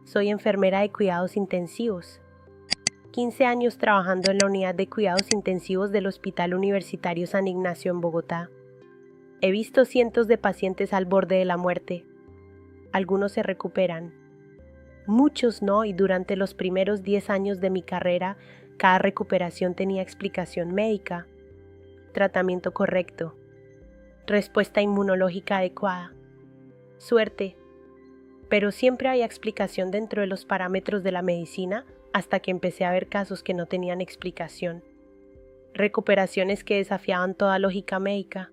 Soy enfermera de cuidados intensivos. 15 años trabajando en la unidad de cuidados intensivos del Hospital Universitario San Ignacio en Bogotá. He visto cientos de pacientes al borde de la muerte. Algunos se recuperan. Muchos no, y durante los primeros 10 años de mi carrera, cada recuperación tenía explicación médica, tratamiento correcto, respuesta inmunológica adecuada, suerte. Pero siempre hay explicación dentro de los parámetros de la medicina hasta que empecé a ver casos que no tenían explicación. Recuperaciones que desafiaban toda lógica médica.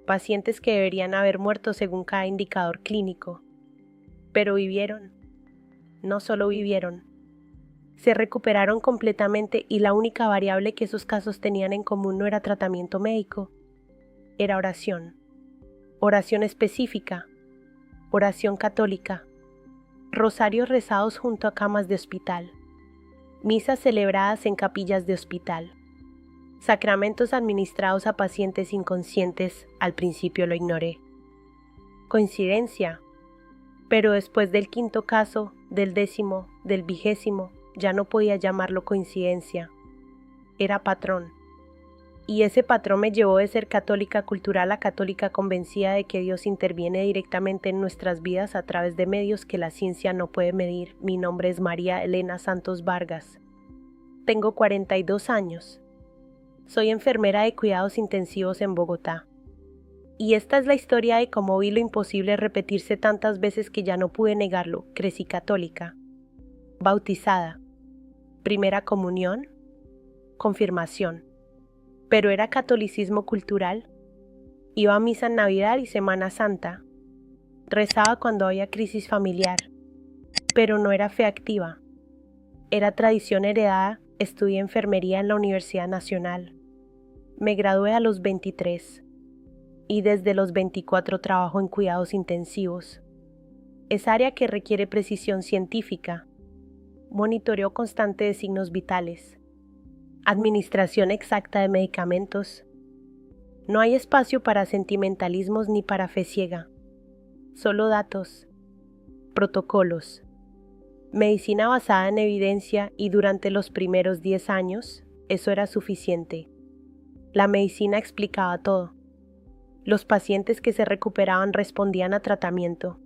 Pacientes que deberían haber muerto según cada indicador clínico. Pero vivieron. No solo vivieron. Se recuperaron completamente y la única variable que esos casos tenían en común no era tratamiento médico. Era oración. Oración específica. Oración católica, rosarios rezados junto a camas de hospital, misas celebradas en capillas de hospital, sacramentos administrados a pacientes inconscientes. Al principio lo ignoré. Coincidencia, pero después del 5.º caso, del 10.º, del 20.º, ya no podía llamarlo coincidencia. Era patrón. Y ese patrón me llevó de ser católica cultural a católica convencida de que Dios interviene directamente en nuestras vidas a través de medios que la ciencia no puede medir. Mi nombre es María Elena Santos Vargas. Tengo 42 años. Soy enfermera de cuidados intensivos en Bogotá. Y esta es la historia de cómo vi lo imposible repetirse tantas veces que ya no pude negarlo. Crecí católica. Bautizada. Primera comunión. Confirmación. Pero era catolicismo cultural. Iba a misa en Navidad y Semana Santa. Rezaba cuando había crisis familiar. Pero no era fe activa. Era tradición heredada. Estudié enfermería en la Universidad Nacional. Me gradué a los 23. Y desde los 24 trabajo en cuidados intensivos. Es área que requiere precisión científica. Monitoreo constante de signos vitales. Administración exacta de medicamentos. No hay espacio para sentimentalismos ni para fe ciega. Solo datos, protocolos, medicina basada en evidencia, y durante los primeros 10 años, eso era suficiente. La medicina explicaba todo. Los pacientes que se recuperaban respondían a tratamiento.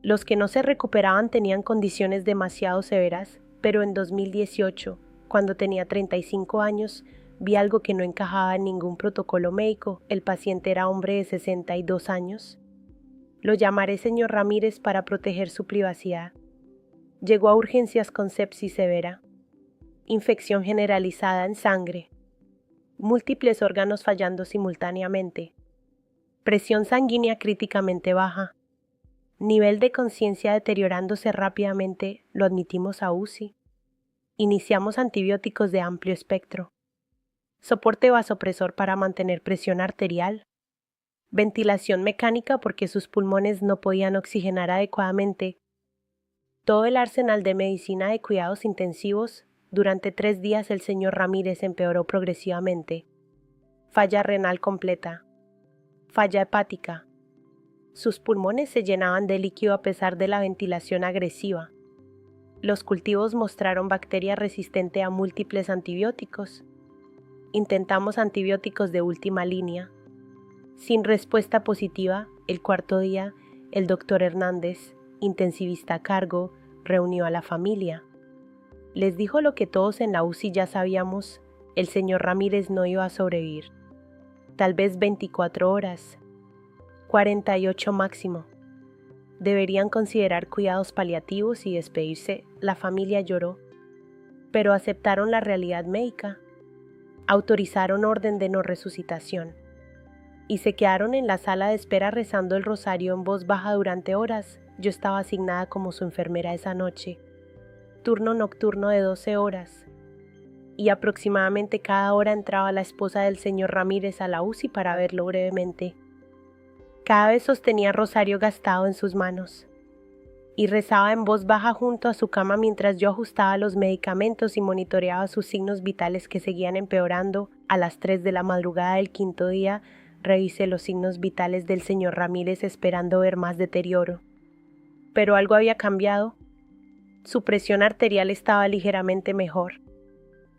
Los que no se recuperaban tenían condiciones demasiado severas, pero en 2018, cuando tenía 35 años, vi algo que no encajaba en ningún protocolo médico. El paciente era hombre de 62 años. Lo llamaré señor Ramírez para proteger su privacidad. Llegó a urgencias con sepsis severa, infección generalizada en sangre, múltiples órganos fallando simultáneamente, presión sanguínea críticamente baja, nivel de conciencia deteriorándose rápidamente. Lo admitimos a UCI. Iniciamos antibióticos de amplio espectro, soporte vasopresor para mantener presión arterial, ventilación mecánica porque sus pulmones no podían oxigenar adecuadamente. Todo el arsenal de medicina de cuidados intensivos. Durante 3 días el señor Ramírez empeoró progresivamente. Falla renal completa, falla hepática. Sus pulmones se llenaban de líquido a pesar de la ventilación agresiva. Los cultivos mostraron bacteria resistente a múltiples antibióticos. Intentamos antibióticos de última línea. Sin respuesta positiva, el 4.º día, el doctor Hernández, intensivista a cargo, reunió a la familia. Les dijo lo que todos en la UCI ya sabíamos: el señor Ramírez no iba a sobrevivir. Tal vez 24 horas, 48 máximo. Deberían considerar cuidados paliativos y despedirse. La familia lloró, pero aceptaron la realidad médica. Autorizaron orden de no resucitación y se quedaron en la sala de espera rezando el rosario en voz baja durante horas. Yo estaba asignada como su enfermera esa noche. Turno nocturno de 12 horas. Y aproximadamente cada hora entraba la esposa del señor Ramírez a la UCI para verlo brevemente. Cada vez sostenía rosario gastado en sus manos y rezaba en voz baja junto a su cama mientras yo ajustaba los medicamentos y monitoreaba sus signos vitales que seguían empeorando. A las 3 de la madrugada del 5.º día, revisé los signos vitales del señor Ramírez esperando ver más deterioro. Pero algo había cambiado. Su presión arterial estaba ligeramente mejor,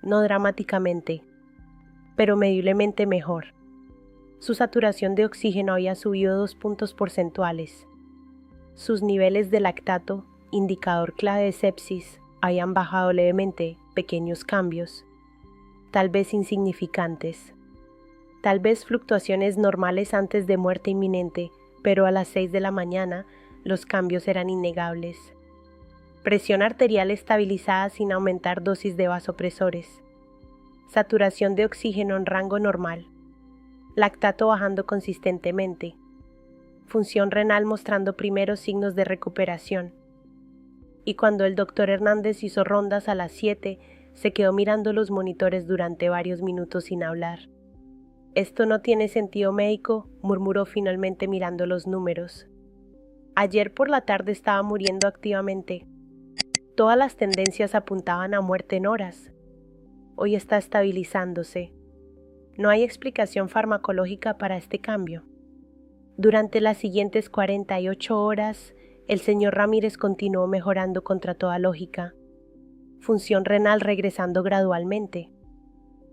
no dramáticamente, pero mediblemente mejor. Su saturación de oxígeno había subido 2 puntos porcentuales. Sus niveles de lactato, indicador clave de sepsis, habían bajado levemente, pequeños cambios, tal vez insignificantes. Tal vez fluctuaciones normales antes de muerte inminente, pero a las 6 de la mañana los cambios eran innegables. Presión arterial estabilizada sin aumentar dosis de vasopresores. Saturación de oxígeno en rango normal. Lactato bajando consistentemente. Función renal mostrando primeros signos de recuperación. Y cuando el doctor Hernández hizo rondas a las 7, se quedó mirando los monitores durante varios minutos sin hablar. «Esto no tiene sentido médico», murmuró finalmente mirando los números. Ayer por la tarde estaba muriendo activamente. Todas las tendencias apuntaban a muerte en horas. Hoy está estabilizándose. No hay explicación farmacológica para este cambio. Durante las siguientes 48 horas, el señor Ramírez continuó mejorando contra toda lógica. Función renal regresando gradualmente.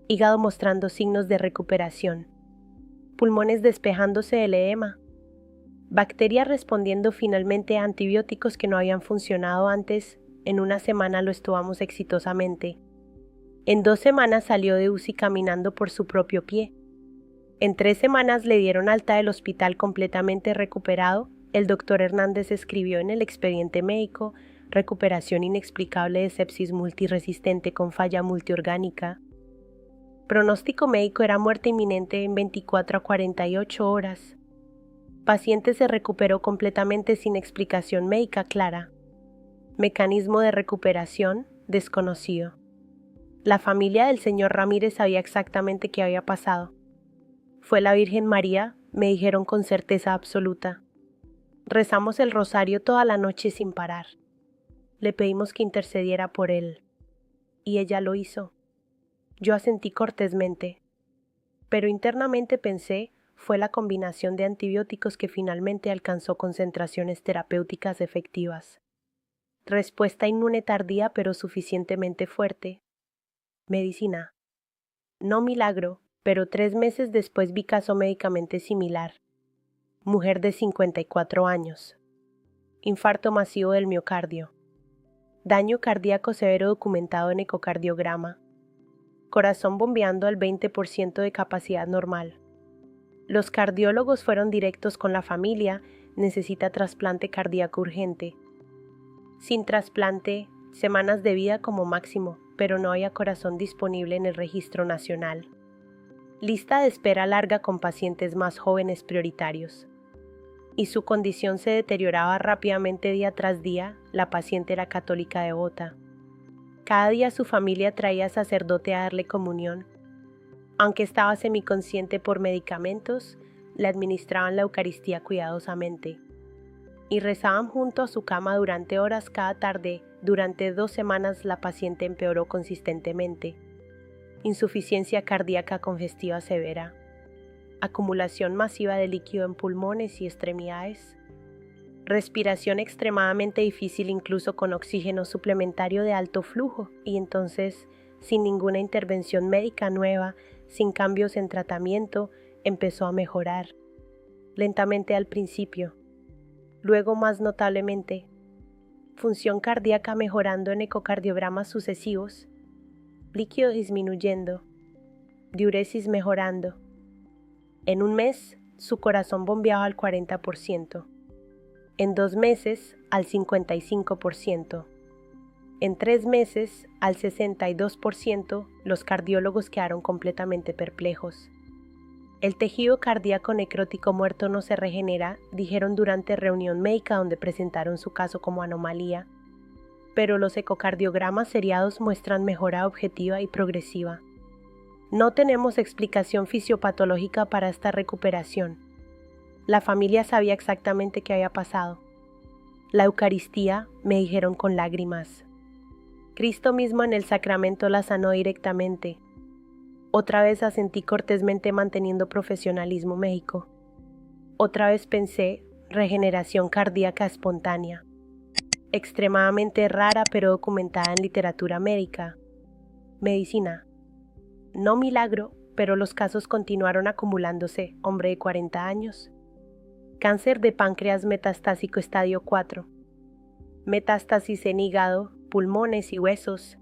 Hígado mostrando signos de recuperación. Pulmones despejándose del edema. Bacterias respondiendo finalmente a antibióticos que no habían funcionado antes. En una semana lo estuvamos exitosamente. En 2 semanas salió de UCI caminando por su propio pie. En 3 semanas le dieron alta del hospital completamente recuperado. El doctor Hernández escribió en el expediente médico: recuperación inexplicable de sepsis multiresistente con falla multiorgánica. Pronóstico médico era muerte inminente en 24 a 48 horas. Paciente se recuperó completamente sin explicación médica clara. Mecanismo de recuperación desconocido. La familia del señor Ramírez sabía exactamente qué había pasado. Fue la Virgen María, me dijeron con certeza absoluta. Rezamos el rosario toda la noche sin parar. Le pedimos que intercediera por él. Y ella lo hizo. Yo asentí cortésmente. Pero internamente pensé, fue la combinación de antibióticos que finalmente alcanzó concentraciones terapéuticas efectivas. Respuesta inmune tardía pero suficientemente fuerte. Medicina. No milagro, pero 3 meses después vi caso médicamente similar. Mujer de 54 años. Infarto masivo del miocardio. Daño cardíaco severo documentado en ecocardiograma. Corazón bombeando al 20% de capacidad normal. Los cardiólogos fueron directos con la familia, necesita trasplante cardíaco urgente. Sin trasplante, semanas de vida como máximo, pero no había corazón disponible en el registro nacional. Lista de espera larga con pacientes más jóvenes prioritarios. Y su condición se deterioraba rápidamente día tras día. La paciente era católica devota. Cada día su familia traía sacerdote a darle comunión. Aunque estaba semiconsciente por medicamentos, le administraban la Eucaristía cuidadosamente. Y rezaban junto a su cama durante horas cada tarde. Durante 2 semanas la paciente empeoró consistentemente. Insuficiencia cardíaca congestiva severa. Acumulación masiva de líquido en pulmones y extremidades. Respiración extremadamente difícil incluso con oxígeno suplementario de alto flujo. Y entonces, sin ninguna intervención médica nueva, sin cambios en tratamiento, empezó a mejorar. Lentamente al principio. Luego más notablemente. Función cardíaca mejorando en ecocardiogramas sucesivos. Líquido disminuyendo. Diuresis mejorando. En 1 mes, su corazón bombeaba al 40%. En 2 meses, al 55%. En 3 meses, al 62%, los cardiólogos quedaron completamente perplejos. El tejido cardíaco necrótico muerto no se regenera, dijeron durante reunión médica donde presentaron su caso como anomalía, pero los ecocardiogramas seriados muestran mejora objetiva y progresiva. No tenemos explicación fisiopatológica para esta recuperación. La familia sabía exactamente qué había pasado. La Eucaristía, me dijeron con lágrimas. Cristo mismo en el sacramento la sanó directamente. Otra vez asentí cortésmente manteniendo profesionalismo médico. Otra vez pensé, regeneración cardíaca espontánea. extremadamente rara pero documentada en literatura médica. Medicina. No milagro, pero los casos continuaron acumulándose. Hombre de 40 años. Cáncer de páncreas metastásico estadio 4. Metástasis en hígado, pulmones y huesos.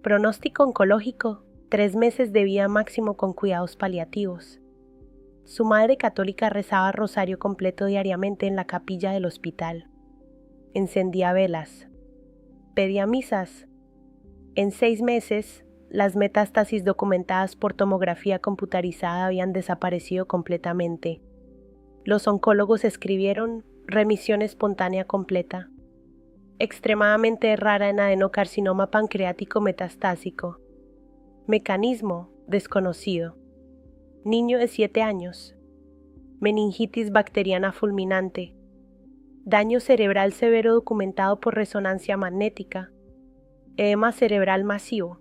Pronóstico oncológico, 3 meses de vida máximo con cuidados paliativos. Su madre católica rezaba rosario completo diariamente en la capilla del hospital. Encendía velas. Pedía misas. En 6 meses, las metástasis documentadas por tomografía computarizada habían desaparecido completamente. Los oncólogos escribieron remisión espontánea completa. Extremadamente rara en adenocarcinoma pancreático metastásico. Mecanismo desconocido. Niño de 7 años. Meningitis bacteriana fulminante. Daño cerebral severo documentado por resonancia magnética. Edema cerebral masivo.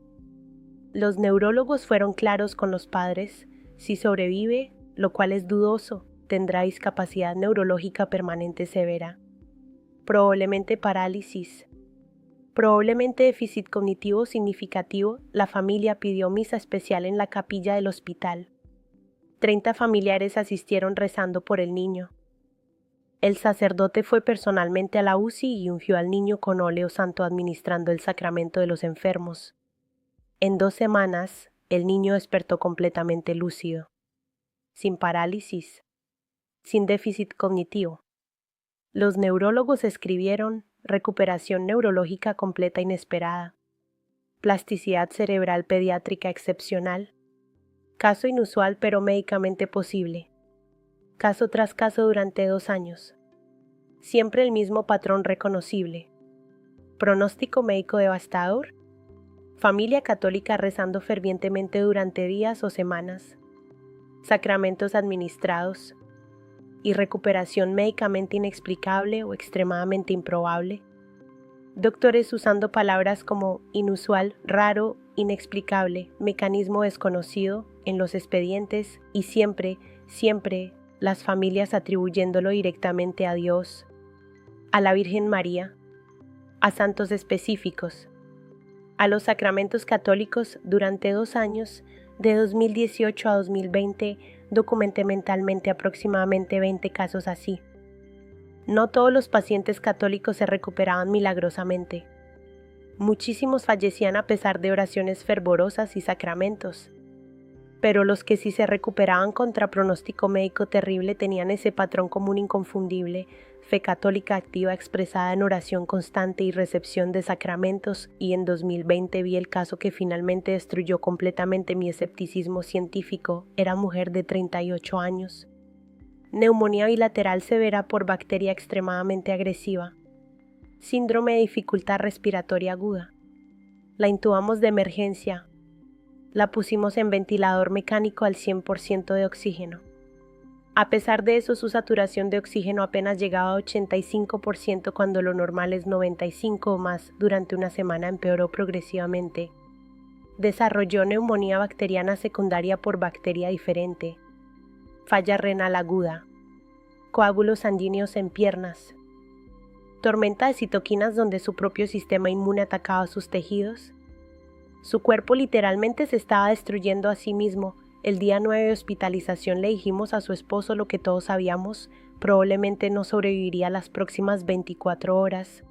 Los neurólogos fueron claros con los padres. Si sobrevive, lo cual es dudoso, tendrá discapacidad neurológica permanente severa. Probablemente parálisis. Probablemente déficit cognitivo significativo. La familia pidió misa especial en la capilla del hospital. 30 familiares asistieron rezando por el niño. El sacerdote fue personalmente a la UCI y ungió al niño con óleo santo administrando el sacramento de los enfermos. En 2 semanas, el niño despertó completamente lúcido, sin parálisis, sin déficit cognitivo. Los neurólogos escribieron recuperación neurológica completa inesperada, plasticidad cerebral pediátrica excepcional, caso inusual pero médicamente posible, caso tras caso durante 2 años, siempre el mismo patrón reconocible, pronóstico médico devastador, familia católica rezando fervientemente durante días o semanas, sacramentos administrados, y recuperación médicamente inexplicable o extremadamente improbable. Doctores usando palabras como inusual, raro, inexplicable, mecanismo desconocido en los expedientes y siempre las familias atribuyéndolo directamente a Dios, a la Virgen María, a santos específicos, a los sacramentos católicos durante 2 años, de 2018 a 2020, documenté mentalmente aproximadamente 20 casos así. No todos los pacientes católicos se recuperaban milagrosamente. Muchísimos fallecían a pesar de oraciones fervorosas y sacramentos. Pero los que sí se recuperaban contra pronóstico médico terrible tenían ese patrón común inconfundible, fe católica activa expresada en oración constante y recepción de sacramentos, y en 2020 vi el caso que finalmente destruyó completamente mi escepticismo científico. Era mujer de 38 años. Neumonía bilateral severa por bacteria extremadamente agresiva. Síndrome de dificultad respiratoria aguda. La intubamos de emergencia. La pusimos en ventilador mecánico al 100% de oxígeno. A pesar de eso, su saturación de oxígeno apenas llegaba a 85% cuando lo normal es 95 o más. Durante una semana empeoró progresivamente. Desarrolló neumonía bacteriana secundaria por bacteria diferente. Falla renal aguda. Coágulos sanguíneos en piernas. Tormenta de citoquinas donde su propio sistema inmune atacaba sus tejidos. Su cuerpo literalmente se estaba destruyendo a sí mismo. El día 9 de hospitalización le dijimos a su esposo lo que todos sabíamos: probablemente no sobreviviría las próximas 24 horas,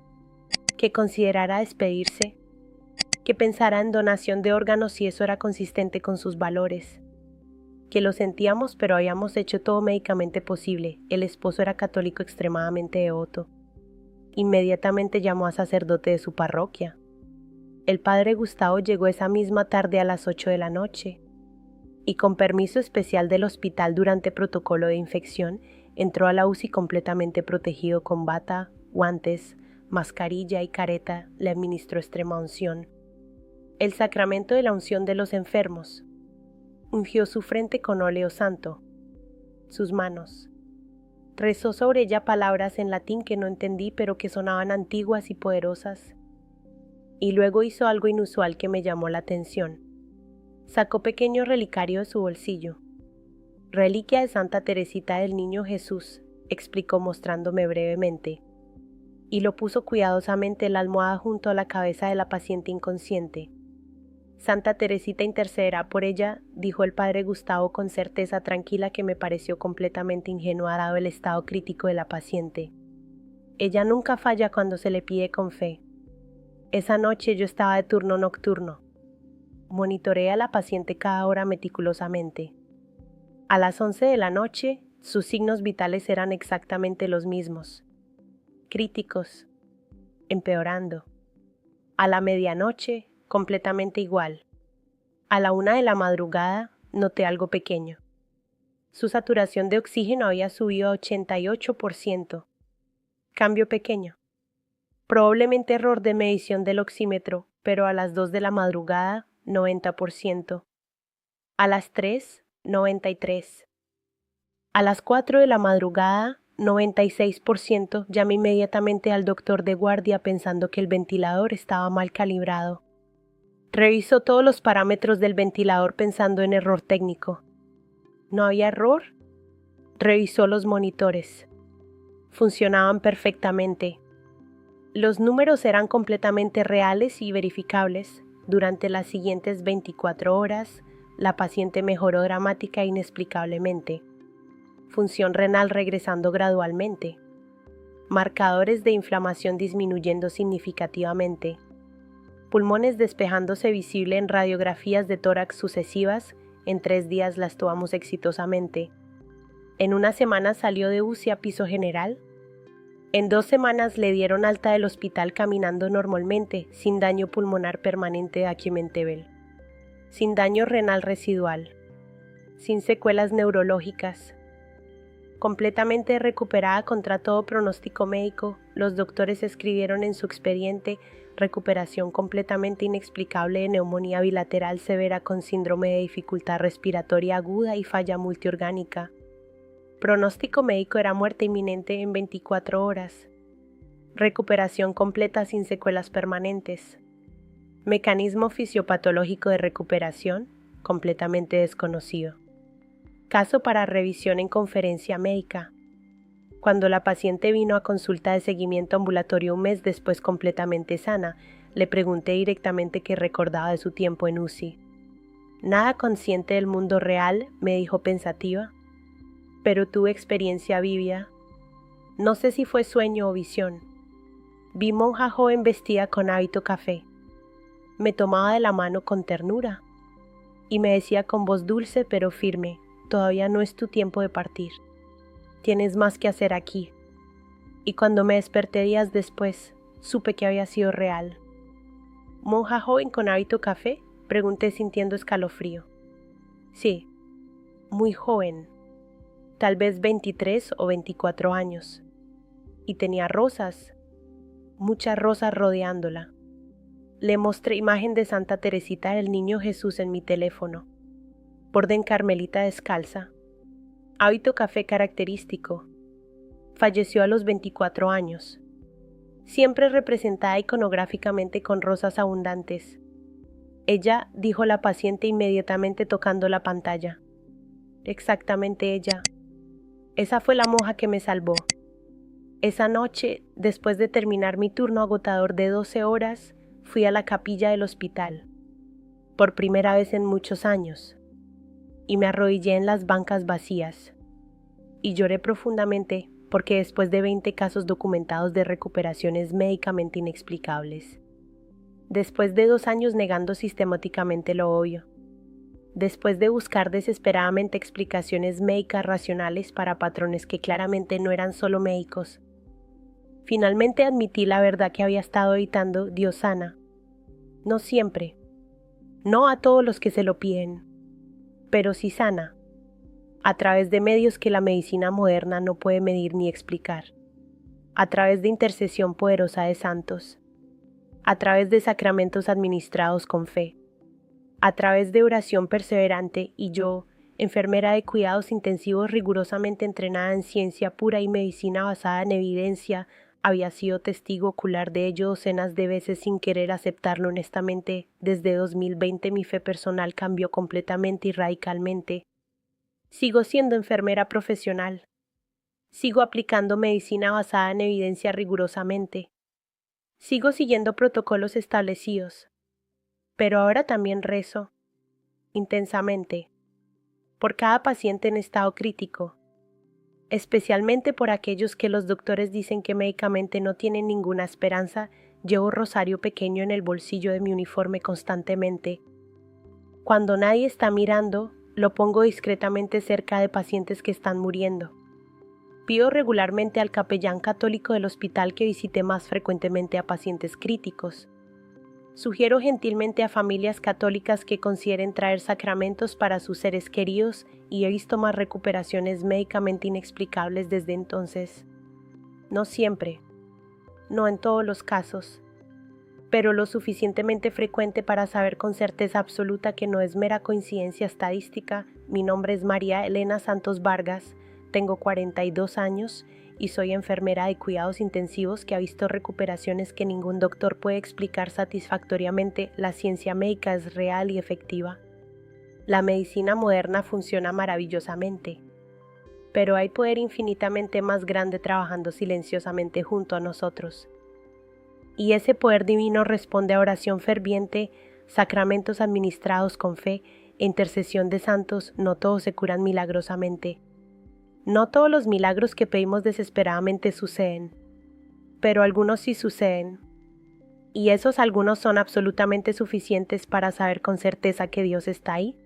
que considerara despedirse, que pensara en donación de órganos si eso era consistente con sus valores, que lo sentíamos pero habíamos hecho todo médicamente posible. El esposo era católico extremadamente devoto. Inmediatamente llamó a sacerdote de su parroquia. El padre Gustavo llegó esa misma tarde a las 8 de la noche. Y con permiso especial del hospital durante protocolo de infección, entró a la UCI completamente protegido con bata, guantes, mascarilla y careta. Le administró extrema unción. El sacramento de la unción de los enfermos. Ungió su frente con óleo santo, sus manos. Rezó sobre ella palabras en latín que no entendí pero que sonaban antiguas y poderosas. Y luego hizo algo inusual que me llamó la atención. Sacó pequeño relicario de su bolsillo. Reliquia de Santa Teresita del Niño Jesús, explicó mostrándome brevemente. y lo puso cuidadosamente en la almohada junto a la cabeza de la paciente inconsciente. Santa Teresita intercederá por ella, dijo el padre Gustavo con certeza tranquila que me pareció completamente ingenua dado el estado crítico de la paciente. Ella nunca falla cuando se le pide con fe. Esa noche yo estaba de turno nocturno. Monitoreé a la paciente cada hora meticulosamente. A las 11 de la noche, sus signos vitales eran exactamente los mismos. Críticos. Empeorando. A la medianoche, completamente igual. A la 1 de la madrugada, noté algo pequeño. Su saturación de oxígeno había subido a 88%. Cambio pequeño. Probablemente error de medición del oxímetro, pero a las 2 de la madrugada, 90%. A las 3, 93%. A las 4 de la madrugada, 96%, llamé inmediatamente al doctor de guardia pensando que el ventilador estaba mal calibrado. Revisó todos los parámetros del ventilador pensando en error técnico. ¿No había error? Revisó los monitores. Funcionaban perfectamente. Los números eran completamente reales y verificables. Durante las siguientes 24 horas, la paciente mejoró dramática e inexplicablemente. Función renal regresando gradualmente. Marcadores de inflamación disminuyendo significativamente. Pulmones despejándose visible en radiografías de tórax sucesivas. En 3 días las tomamos exitosamente. En 1 semana salió de UCI a piso general. En 2 semanas le dieron alta del hospital caminando normalmente, sin daño pulmonar permanente de Aquementebel, sin daño renal residual, sin secuelas neurológicas. Completamente recuperada contra todo pronóstico médico, los doctores escribieron en su expediente recuperación completamente inexplicable de neumonía bilateral severa con síndrome de dificultad respiratoria aguda y falla multiorgánica. Pronóstico médico era muerte inminente en 24 horas. Recuperación completa sin secuelas permanentes. Mecanismo fisiopatológico de recuperación completamente desconocido. Caso para revisión en conferencia médica. Cuando la paciente vino a consulta de seguimiento ambulatorio 1 mes después completamente sana, le pregunté directamente qué recordaba de su tiempo en UCI. Nada consciente del mundo real, me dijo pensativa, pero tuve experiencia vívida. No sé si fue sueño o visión. Vi monja joven vestida con hábito café. Me tomaba de la mano con ternura y me decía con voz dulce pero firme: todavía no es tu tiempo de partir. Tienes más que hacer aquí. Y cuando me desperté días después, supe que había sido real. ¿Monja joven con hábito café?, pregunté sintiendo escalofrío. Sí, muy joven, tal vez 23 o 24 años. Y tenía rosas, muchas rosas rodeándola. Le mostré imagen de Santa Teresita del Niño Jesús en mi teléfono. Orden carmelita descalza. Hábito café característico. Falleció a los 24 años. Siempre representada iconográficamente con rosas abundantes. Ella, dijo la paciente inmediatamente tocando la pantalla. Exactamente ella. Esa fue la monja que me salvó. Esa noche, después de terminar mi turno agotador de 12 horas, fui a la capilla del hospital. Por primera vez en muchos años. Y me arrodillé en las bancas vacías. Y lloré profundamente porque después de 20 casos documentados de recuperaciones médicamente inexplicables. Después de 2 años negando sistemáticamente lo obvio. Después de buscar desesperadamente explicaciones médicas racionales para patrones que claramente no eran solo médicos. Finalmente admití la verdad que había estado evitando: Dios sana. No siempre. No a todos los que se lo piden. Pero sí sana, a través de medios que la medicina moderna no puede medir ni explicar, a través de intercesión poderosa de santos, a través de sacramentos administrados con fe, a través de oración perseverante, y yo, enfermera de cuidados intensivos rigurosamente entrenada en ciencia pura y medicina basada en evidencia, había sido testigo ocular de ello docenas de veces sin querer aceptarlo honestamente. Desde 2020 mi fe personal cambió completamente y radicalmente. Sigo siendo enfermera profesional. Sigo aplicando medicina basada en evidencia rigurosamente. Sigo siguiendo protocolos establecidos. Pero ahora también rezo, intensamente, por cada paciente en estado crítico, especialmente por aquellos que los doctores dicen que médicamente no tienen ninguna esperanza. Llevo rosario pequeño en el bolsillo de mi uniforme constantemente. Cuando nadie está mirando, lo pongo discretamente cerca de pacientes que están muriendo. Pido regularmente al capellán católico del hospital que visite más frecuentemente a pacientes críticos. Sugiero gentilmente a familias católicas que consideren traer sacramentos para sus seres queridos y he visto más recuperaciones médicamente inexplicables desde entonces. No siempre, no en todos los casos, pero lo suficientemente frecuente para saber con certeza absoluta que no es mera coincidencia estadística. Mi nombre es María Elena Santos Vargas, tengo 42 años y soy enfermera de cuidados intensivos que ha visto recuperaciones que ningún doctor puede explicar satisfactoriamente. La ciencia médica es real y efectiva. La medicina moderna funciona maravillosamente, pero hay poder infinitamente más grande trabajando silenciosamente junto a nosotros. Y ese poder divino responde a oración ferviente, sacramentos administrados con fe e intercesión de santos. No todos se curan milagrosamente. No todos los milagros que pedimos desesperadamente suceden, pero algunos sí suceden. Y esos algunos son absolutamente suficientes para saber con certeza que Dios está ahí,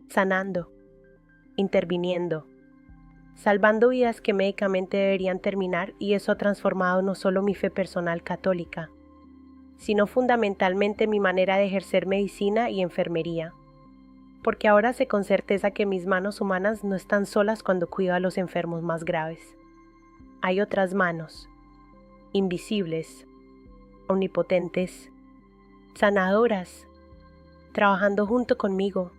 sanando, interviniendo, salvando vidas que médicamente deberían terminar, y eso ha transformado no solo mi fe personal católica, sino fundamentalmente mi manera de ejercer medicina y enfermería, porque ahora sé con certeza que mis manos humanas no están solas cuando cuido a los enfermos más graves. Hay otras manos, invisibles, omnipotentes, sanadoras, trabajando junto conmigo.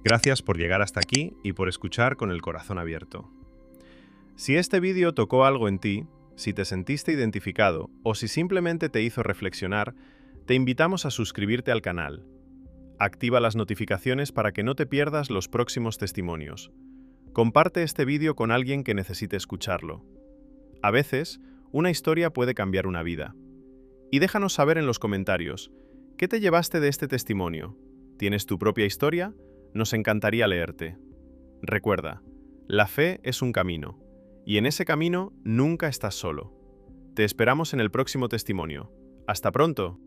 Gracias por llegar hasta aquí y por escuchar con el corazón abierto. Si este vídeo tocó algo en ti, si te sentiste identificado o si simplemente te hizo reflexionar, te invitamos a suscribirte al canal. Activa las notificaciones para que no te pierdas los próximos testimonios. Comparte este vídeo con alguien que necesite escucharlo. A veces, una historia puede cambiar una vida. Y déjanos saber en los comentarios, ¿qué te llevaste de este testimonio? ¿Tienes tu propia historia? Nos encantaría leerte. Recuerda, la fe es un camino, y en ese camino nunca estás solo. Te esperamos en el próximo testimonio. ¡Hasta pronto!